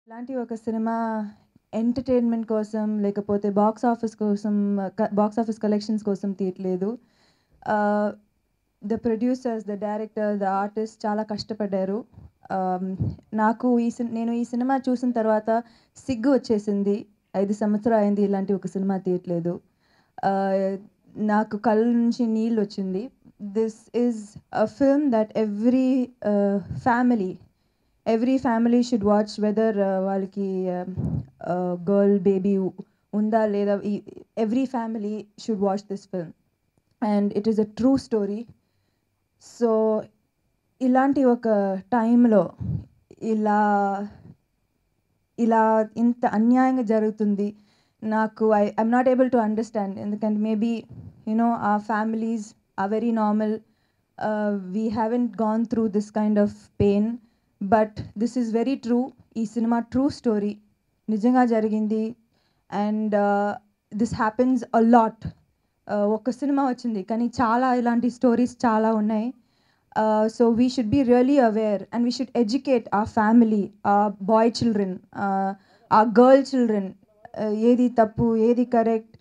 ఇలాంటి ఒక cinema entertainment కోసం లేకపోతే బాక్స్ ఆఫీస్ కలెక్షన్స్ కోసం తీయట్లేదు. ఆహ్, the producers, the director, the artist చాలా కష్టపడ్డారు. ఆహ్, నాకు నేను ఈ సినిమా చూసిన తర్వాత సిగ్గు వచ్చేసింది. 5 సంవత్సరాలయింది ఇలాంటి ఒక సినిమా తీయట్లేదు. ఆహ్, నాకు కళ్ళ నుంచి నీళ్ళొచ్చింది. This is a film that family every family should watch whether వాళ్ళకి గర్ల్ బేబీ ఉందా లేదా every family should watch this film and it is a true story. So ఇలాంటి ఒక టైంలో ఇలా ఇలా ఇంత అన్యాయంగా జరుగుతుంది. నాకు I'm not able to understand. ఎందుకంటే maybe our families are very normal. We haven't gone through this kind of pain, but this is very true. ఈ సినిమా ట్రూ స్టోరీ నిజంగా జరిగింది. And this happens a lot. ఒక cinema వచ్చింది కానీ చాలా ఇలాంటి stories చాలా ఉన్నాయి. So we should be really aware and we should educate our family, our boy children, our girl children. ఏది తప్పు ఏది correct.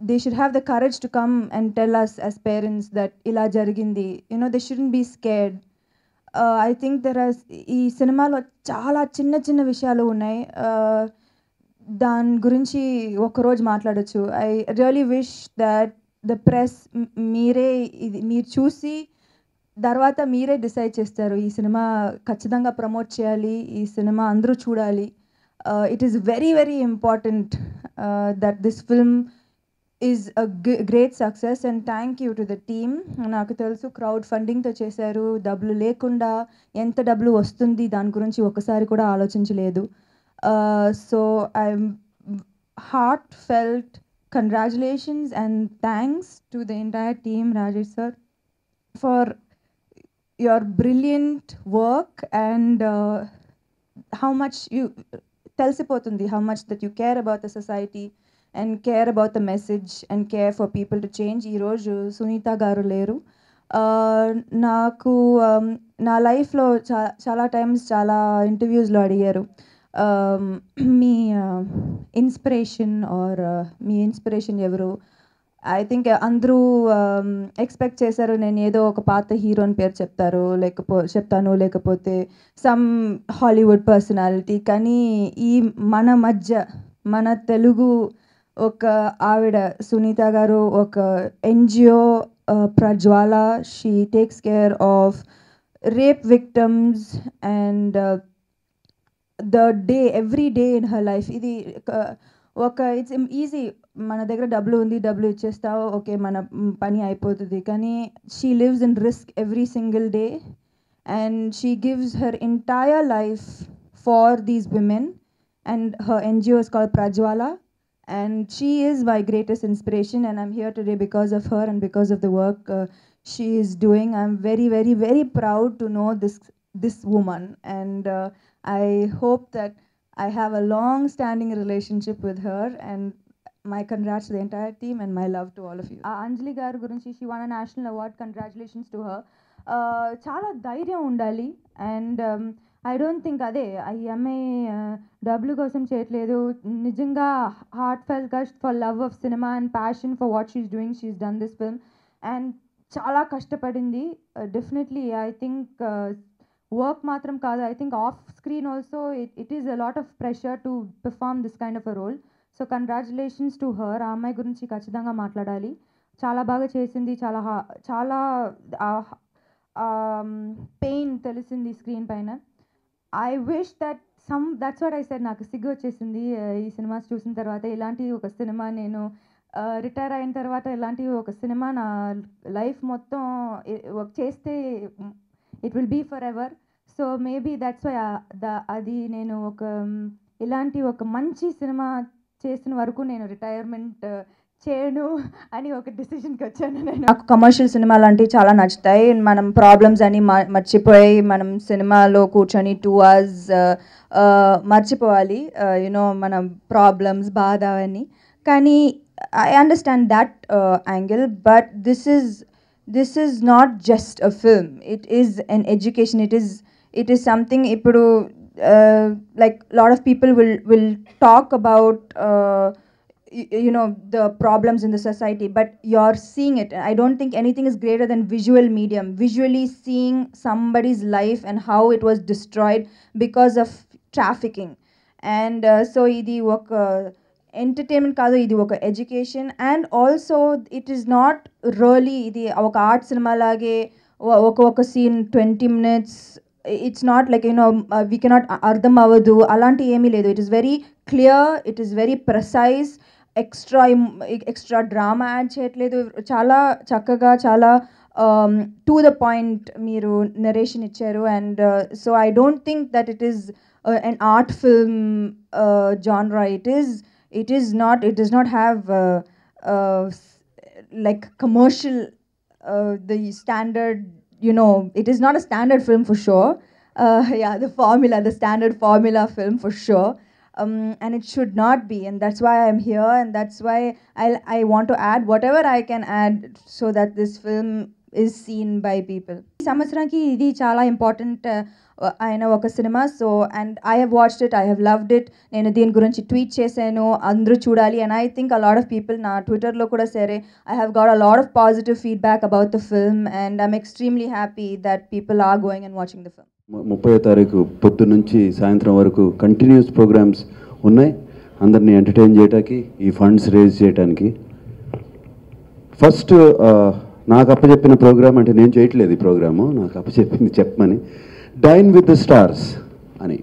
They should have the courage to come and tell us as parents that ఇలా జరిగింది. They shouldn't be scared. I think ఈ సినిమాలో చాలా చిన్న చిన్న విషయాలు ఉన్నాయి. దాని గురించి ఒకరోజు మాట్లాడొచ్చు. I really wish that the press మీరు చూసి తర్వాత మీరే డిసైడ్ చేస్తారు. ఈ సినిమా ఖచ్చితంగా ప్రమోట్ చేయాలి, ఈ సినిమా అందరూ చూడాలి. It is very very important that this film is a great success and thank you to the team. నాకు తెలుసు క్రౌడ్ ఫండింగ్తో చేశారు. డబ్బులు లేకుండా ఎంత డబ్బులు వస్తుంది దాని గురించి ఒకసారి కూడా ఆలోచించలేదు. So I'm heart felt congratulations and thanks to the entire team, Rajesh sir, for your brilliant work and how much you telsipotundi, how much that you care about the society and care about the message and care for people to change. Ee roju Sunita garu leru. Naku na life lo chala times chala interviews lo adigaru మీ inspiration or మీ inspiration ఎవరు. I think అందరూ expect చేశారు నేను ఏదో ఒక పాత హీరోని పేరు చెప్తాను లేకపోతే సమ్ హాలీవుడ్ పర్సనాలిటీ. కానీ ఈ మన తెలుగు ఒక ఆవిడ సునీత గారు ఒక NGO Prajwala, she takes care of rape victims and every day in her life. ఇది ఇట్స్ ఈజీ, మన దగ్గర డబ్బులు ఇచ్చేస్తావు, ఓకే మన పని అయిపోతుంది. కానీ she lives in risk every single day and she gives her entire life for these women and her NGO is called Prajwala and she is my greatest inspiration and I'm here today because of her and because of the work she is doing. I'm very very very proud to know this woman and I hope that I have a long standing relationship with her and my congrats to the entire team and my love to all of you. Anjali garu gurinchi, she won a national award. Congratulations to her. చాలా ధైర్యం ఉండాలి and I don't think అదే ఈ అమ్మాయి డబ్బుల కోసం చేయట్లేదు. నిజంగా heartfelt just for love of cinema and passion for what she's doing. She's done this film and చాలా కష్టపడింది. డెఫినెట్లీ ఐ థింక్ వర్క్ మాత్రం కాదు, I think off screen also it is a lot of pressure to perform this kind of a role. So congratulations to her. ఆ అమ్మాయి గురించి ఖచ్చితంగా మాట్లాడాలి. చాలా బాగా చేసింది. చాలా పెయిన్ తెలిసింది స్క్రీన్ పైన. I wish that's what I said. నాకు సిగ్గు వచ్చేసింది ఈ సినిమాస్ చూసిన తర్వాత. ఇలాంటి ఒక సినిమా నేను రిటైర్ అయిన తర్వాత ఇలాంటి ఒక సినిమా నా లైఫ్ మొత్తం చేస్తే it will be forever. So maybe that's why అది నేను ఇలాంటి ఒక మంచి సినిమా చేసిన వరకు నేను రిటైర్మెంట్ చేయను అని ఒక డిసిషన్కి వచ్చాను నేను. నాకు కమర్షియల్ సినిమా లాంటివి చాలా నచ్చుతాయి. మనం ప్రాబ్లమ్స్ అని మర్చిపోయి మనం సినిమాలో కూర్చొని 2 hours మర్చిపోవాలి మన ప్రాబ్లమ్స్ బాధ అని. కానీ I understand that angle, but this is not just a film. It is an education. It is something. ఇప్పుడు like a lot of people will talk about you know, the problems in the society, but you're seeing it. I don't think anything is greater than visual medium, visually seeing somebody's life and how it was destroyed because of trafficking. And so ఇది ఒక entertainment కాదు, ఇది ఒక education. And also it is not really ఇది ఒక art cinema లాగే ఒక scene 20 minutes. It's not like you know we cannot అర్థం అవ్వదు అలాంటి ఏమీ లేదు. It is very clear, it is very precise, extra drama add చేయట్లేదు. చాలా చక్కగా, చాలా టు ద పాయింట్ మీరు నరేషన్ ఇచ్చారు. And so I don't think that it is an art film genre. It does not have like commercial the standard, you know, it is not a standard film for sure. Yeah, the standard formula film for sure. And it should not be, and that's why I'm here, and that's why I want to add whatever I can add so that this film is seen by people. Samvatsraniki idi chaala important అయిన ఒక సినిమా. So and I have watched it, I have loved it. నేను దీని గురించి tweet చేశాను, అందరూ చూడాలి. And I think a lot of people, నా ట్విట్టర్లో కూడా సరే, I have got a lot of positive feedback about the film, and I'm extremely happy that people are going and watching the film. 30వ తారీఖు పొద్దు నుంచి సాయంత్రం వరకు కంటిన్యూస్ ప్రోగ్రామ్స్ ఉన్నాయి అందరినీ ఎంటర్టైన్ చేయడానికి, ఈ ఫండ్స్ రేజ్ చేయడానికి. ఫస్ట్ నాకు అప్పచెప్పిన ప్రోగ్రామ్, అంటే నేను చేయట్లేదు ఈ ప్రోగ్రాము, నాకు అప్పచెప్పింది చెప్పమని, డైన్ విత్ ద స్టార్స్ అని.